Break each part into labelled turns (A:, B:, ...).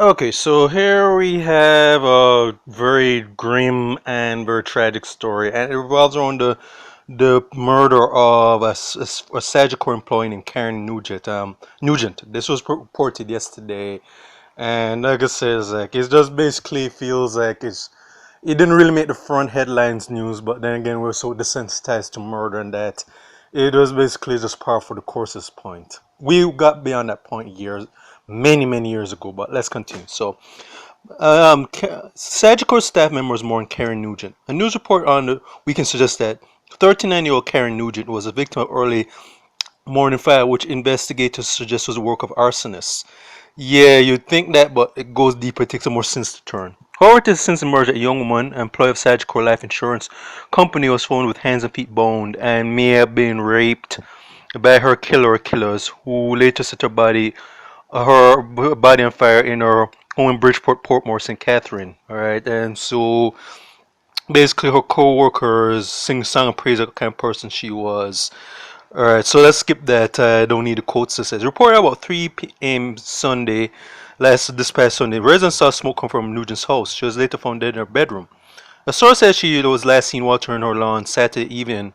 A: Okay, so here we have a very grim and very tragic story, and it revolves around the murder of a Sagicor employee named Karen Nugent. Nugent. This was reported yesterday, and like I said, it just basically feels like it didn't really make the front headlines news, but then again, we're so desensitized to murder and that it was basically just par for the course's point. We got beyond that point many years ago, but let's continue. So, Sagicor staff members mourn Karen Nugent. A news report on the weekend suggests that 39-year-old Karen Nugent was a victim of early morning fire, which investigators suggest was the work of arsonists. Yeah, you'd think that, but it goes deeper. It takes a more sinister turn. However, it has since emerged that a young woman, employee of Sagicor Life Insurance Company, was found with hands and feet bound and may have been raped by her killer or killers, who later set her body on fire in her home in Bridgeport, Portmore, St. Catherine. All right, and so basically, her co-workers sing song and praise what kind of person she was. Alright, so let's skip that. I don't need the quotes. It says, reported about 3 p.m. Sunday, this past Sunday, residents saw smoke come from Nugent's house. She was later found dead in her bedroom. A source said she was last seen watering her lawn Saturday evening,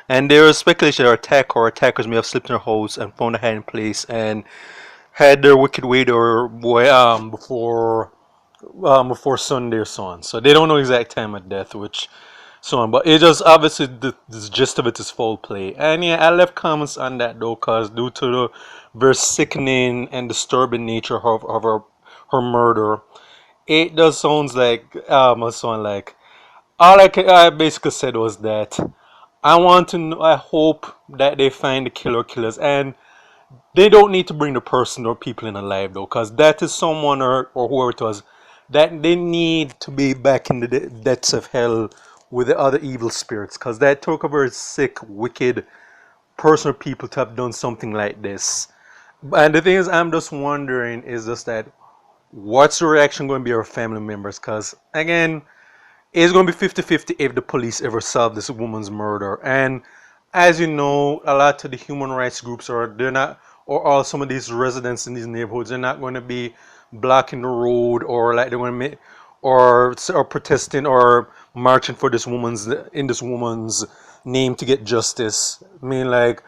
A: and there was speculation that her attacker or attackers may have slipped in her house and found a hiding place and had their wicked way to her before Sunday or so on. So they don't know exact time of death, which so on. But it just obviously the gist of it is foul play. And yeah, I left comments on that though, cause due to the very sickening and disturbing nature of her murder, it does sounds like a song like I basically said was that I want to know, I hope that they find the killers, and they don't need to bring the person or people in alive though, because that is someone or whoever it was that they need to be back in the depths of hell with the other evil spirits, because that took a very sick, wicked person or people to have done something like this. And the thing is, I'm just wondering is just that what's the reaction going to be of our family members? Because again, it's going to be 50-50 if the police ever solve this woman's murder. And as you know, a lot of the human rights groups they're not, or all some of these residents in these neighborhoods, they're not going to be blocking the road or like they're going to make or protesting or marching for this woman's name to get justice. I mean, like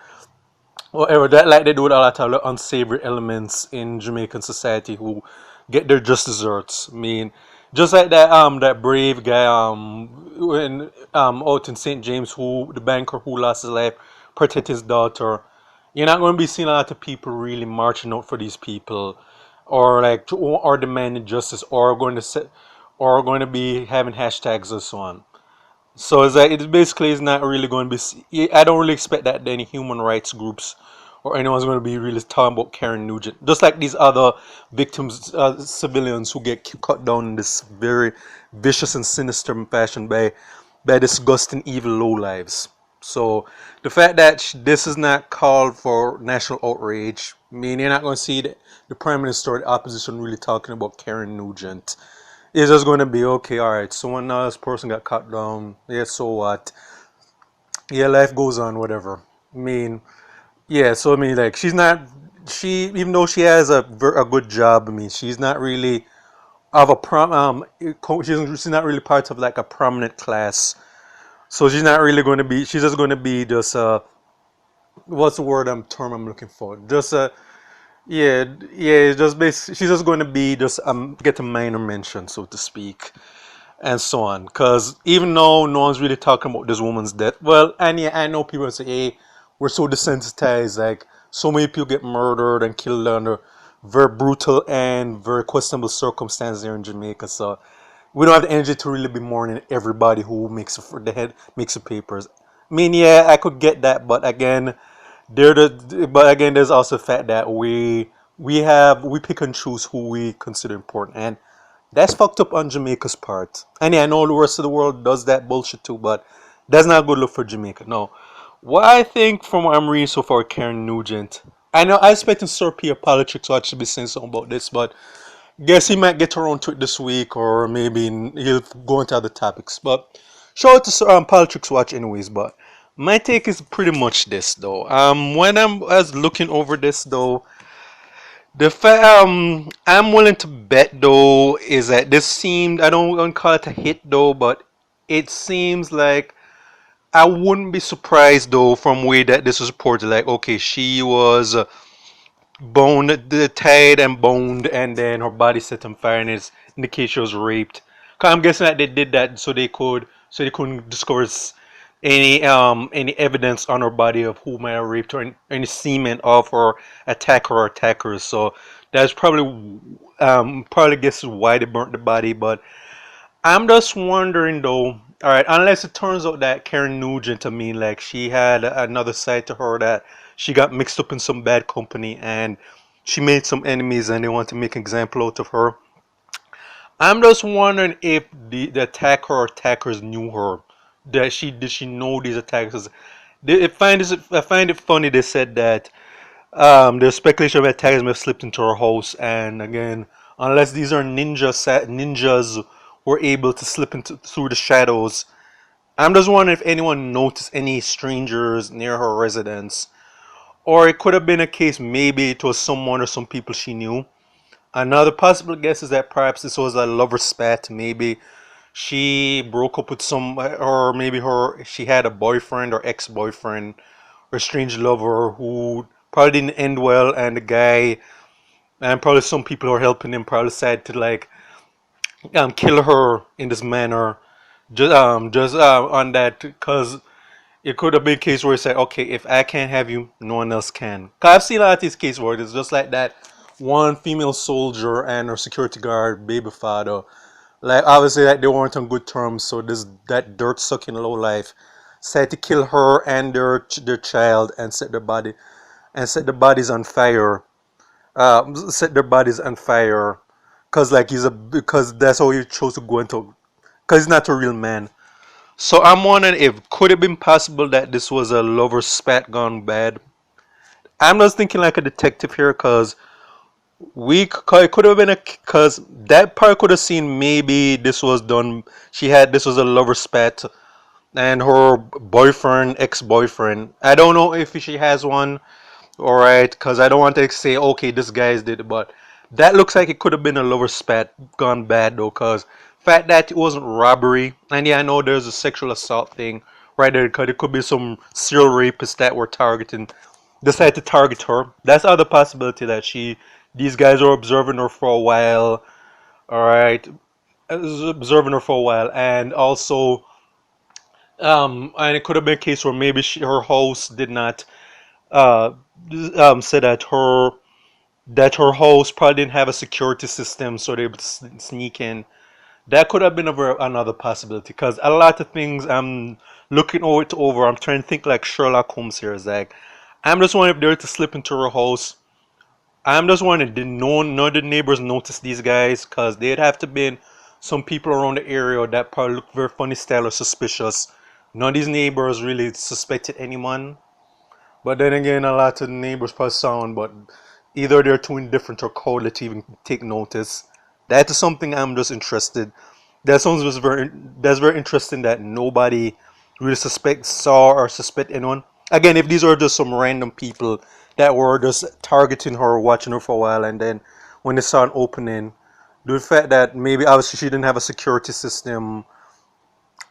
A: whatever that like they do with a lot of unsavory elements in Jamaican society who get their just desserts. I mean, just like that brave guy when out in St. James, who the banker who lost his life protect his daughter. You're not going to be seeing a lot of people really marching out for these people, or like or demanding justice, or going to be having hashtags and so on. So it's like it basically is not really going to be. I don't really expect that any human rights groups or anyone's going to be really talking about Karen Nugent. Just like these other victims, civilians who get cut down in this very vicious and sinister fashion by disgusting evil lowlives. So the fact that this is not called for national outrage, I mean you're not going to see the Prime Minister or the opposition really talking about Karen Nugent. It's just going to be okay. All right, so when this person got cut down, yeah, so what? Yeah, life goes on, whatever. I mean, yeah. So I mean, like, even though she has a good job. I mean, she's not really of a she's not really part of like a prominent class. So she's not really going to be. She's just going to be just what's the term I'm looking for? Just yeah, yeah, it's just basically, she's just going to be just get a minor mention, so to speak, and so on. Because even though no one's really talking about this woman's death, well, and yeah, I know people say, "Hey, we're so desensitized. Like, so many people get murdered and killed under very brutal and very questionable circumstances here in Jamaica." So we don't have the energy to really be mourning everybody who makes the papers. I mean, yeah, I could get that, but again. But again, there's also the fact that we pick and choose who we consider important, and that's fucked up on Jamaica's part. And yeah, I know the rest of the world does that bullshit too, but that's not a good look for Jamaica. No, what I think from what I'm reading so far, Karen Nugent. I know I expect Sir P of Politics to actually be saying something about this, but guess he might get around to it this week, or maybe he'll go into other topics. But shout out to Politics Watch, anyways. But my take is pretty much this, though. When I was looking over this, though, The fact I'm willing to bet though is that this seemed, I don't want to call it a hit though, but it seems like I wouldn't be surprised though from way that this was reported. Like, okay, she was tied and boned, and then her body set on fire, and it's in the case she was raped. 'Cause I'm guessing that they did that so they couldn't discover any evidence on her body of who might have raped her, and any semen of her attacker or attackers. So that's probably guess why they burnt the body. But I'm just wondering though. All right, unless it turns out that Karen Nugent, I mean, like she had another side to her that she got mixed up in some bad company and she made some enemies and they want to make an example out of her. I'm just wondering if the attacker or attackers knew her. That she did she know these attackers? I find it funny they said that there's speculation of attackers may have slipped into her house, and again, unless these are ninjas were able to slip into through the shadows. I'm just wondering if anyone noticed any strangers near her residence, or it could have been a case maybe it was someone or some people she knew. Another possible guess is that perhaps this was a lover spat. Maybe she broke up with some, or maybe she had a boyfriend or ex-boyfriend or strange lover who probably didn't end well, and the guy and probably some people who are helping him probably decided to like kill her in this manner, just on that, because it could have been a case where it's like, okay, if I can't have you, no one else can. Cause I've seen a lot of these cases where it's just like that one female soldier and her security guard, baby father. Like obviously, like they weren't on good terms, so this that dirt sucking low life decided to kill her and their child and set the bodies on fire. Set their bodies on fire, cause like because that's how he chose to go into, cause he's not a real man. So I'm wondering if could it been possible that this was a lover spat gone bad. I'm just thinking like a detective here, cause it could have been a cause that part could have seen maybe this was done. This was a lover spat, and her boyfriend, ex-boyfriend. I don't know if she has one. All right, because I don't want to say, okay, this guy's did it, but that looks like it could have been a lover spat gone bad though, because fact that it wasn't robbery, and yeah, I know there's a sexual assault thing right there, because it could be some serial rapists that were decided to target her. That's the other possibility that these guys are observing her for a while. All right, observing her for a while, and also, and it could have been a case where maybe her host did not uh, said that her host probably didn't have a security system, so they would sneak in. That could have been another possibility, because a lot of things I'm looking over. I'm trying to think like Sherlock Holmes here. Is like I'm just wondering if they were to slip into her house. I'm just wondering, did none of the neighbors notice these guys? Because they'd have to been some people around the area that probably look very funny style or suspicious. None of these neighbors really suspected anyone. But then again, a lot of neighbors probably sound, but either they're too indifferent or cowardly to even take notice. That is something I'm just interested. That sounds just that's very interesting that nobody really saw or suspect anyone. Again, if these are just some random people that were just targeting her, watching her for a while, and then when they saw an opening, the fact that maybe obviously she didn't have a security system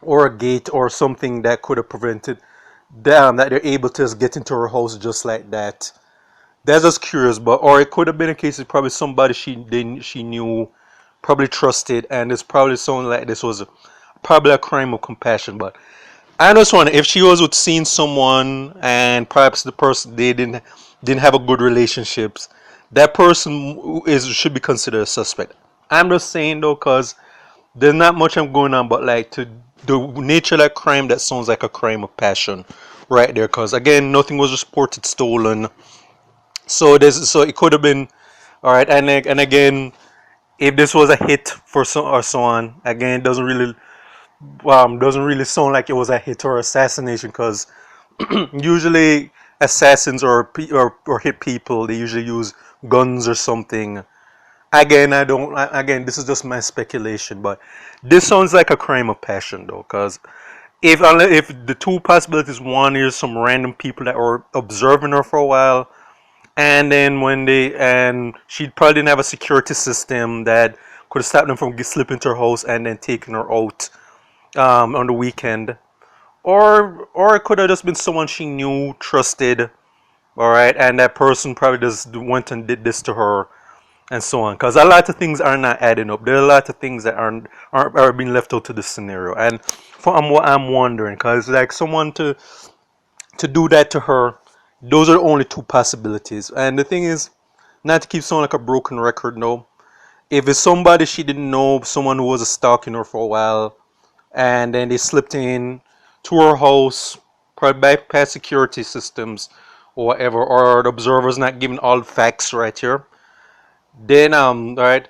A: or a gate or something that could have prevented them, that they're able to just get into her house just like that. That's just curious, but or it could have been a case of probably somebody she knew, probably trusted, and it's probably someone like this was probably a crime of compassion. But I just wonder if she was with seeing someone and perhaps the person they didn't have a good relationships, that person is should be considered a suspect. I'm just saying though, cause there's not much I'm going on, but like to the nature of that crime, that sounds like a crime of passion, right there. Because again, nothing was reported stolen, so it could have been all right. And again, if this was a hit for so on, again, it doesn't really sound like it was a hit or assassination, because usually assassins or hit people, they usually use guns or something. Again, I don't. Again, this is just my speculation, but this sounds like a crime of passion, though, because if the two possibilities, one is some random people that were observing her for a while, And then she probably didn't have a security system that could have stopped them from slipping to her house and then taking her out on the weekend. Or it could have just been someone she knew, trusted, all right, and that person probably just went and did this to her and so on. Because a lot of things are not adding up. There are a lot of things that aren't are being left out to this scenario. And from what I'm wondering, because like someone to do that to her, those are only two possibilities. And the thing is, not to keep sounding like a broken record, no. If it's somebody she didn't know, someone who was stalking her for a while, and then they slipped in to her house, probably bypass security systems or whatever, or the observer's not giving all the facts right here, then right,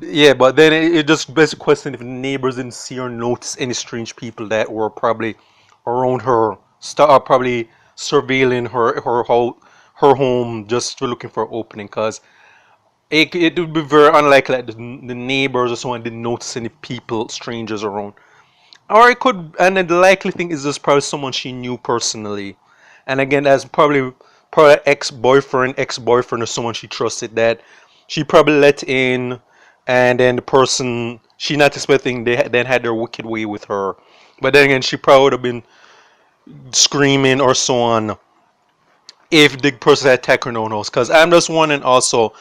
A: yeah, but then it just begs the question if the neighbors didn't see or notice any strange people that were probably around her, probably surveilling her home just for looking for an opening. Because it would be very unlikely that the neighbors or someone didn't notice any people, strangers around. Or it could, and then the likely thing is this probably someone she knew personally, and again, that's probably ex-boyfriend, or someone she trusted that she probably let in, and then the person she not expecting then had their wicked way with her, but then again, she probably would have been screaming or so on if the person had attacked her no knows. Because I'm just wondering also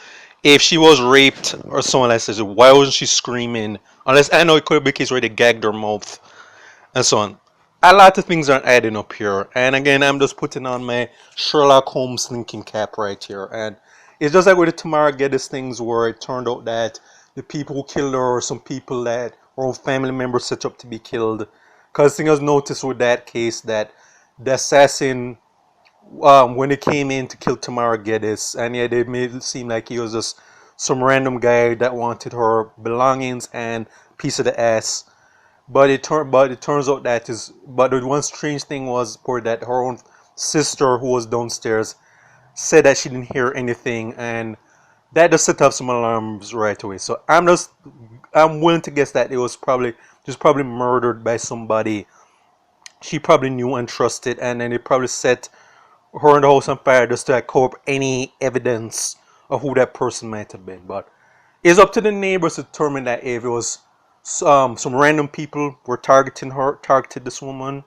A: if she was raped or someone like this, why wasn't she screaming? Unless I know it could be a case where they gagged her mouth and so on. A lot of things aren't adding up here. And again, I'm just putting on my Sherlock Holmes thinking cap right here. And it's just like with the Tamara Geddes things where it turned out that the people who killed her or some people that were family members set up to be killed. Because thing was noticed with that case that the assassin, when they came in to kill Tamara Geddes, and yeah, they made it seem like he was just some random guy that wanted her belongings and piece of the ass. But it turns out that is but the one strange thing was for that her own sister who was downstairs said that she didn't hear anything, and that just set off some alarms right away. So I'm willing to guess that it was probably just probably murdered by somebody she probably knew and trusted, and then it probably set her and the house on fire just to like, cover up any evidence of who that person might have been. But it's up to the neighbors to determine that if it was some random people were targeted this woman,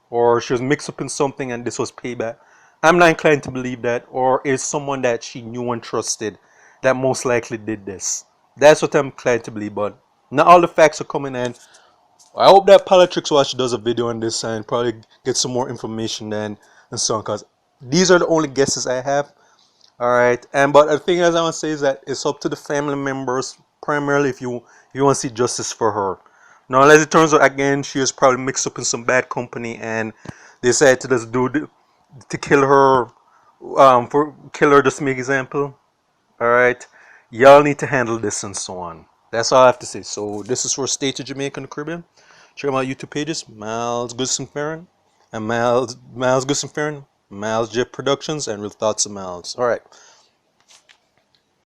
A: or she was mixed up in something and this was payback. I'm not inclined to believe that, or is someone that she knew and trusted that most likely did this. That's what I'm inclined to believe, but not all the facts are coming in. I hope that Politics Watch does a video on this and probably get some more information then and so on, because these are the only guesses I have. All right, and but the thing is, I want to say is that it's up to the family members primarily if you want to see justice for her. Now, unless it turns out again she was probably mixed up in some bad company and they decided to just to kill her, for kill her just to make example. All right, y'all need to handle this and so on. That's all I have to say. So this is for State of Jamaica and the Caribbean. Check out my YouTube pages, Miles Goodson Farron and Miles Goodson Farron, Miles Jeff Productions, and Real Thoughts of Miles. All right.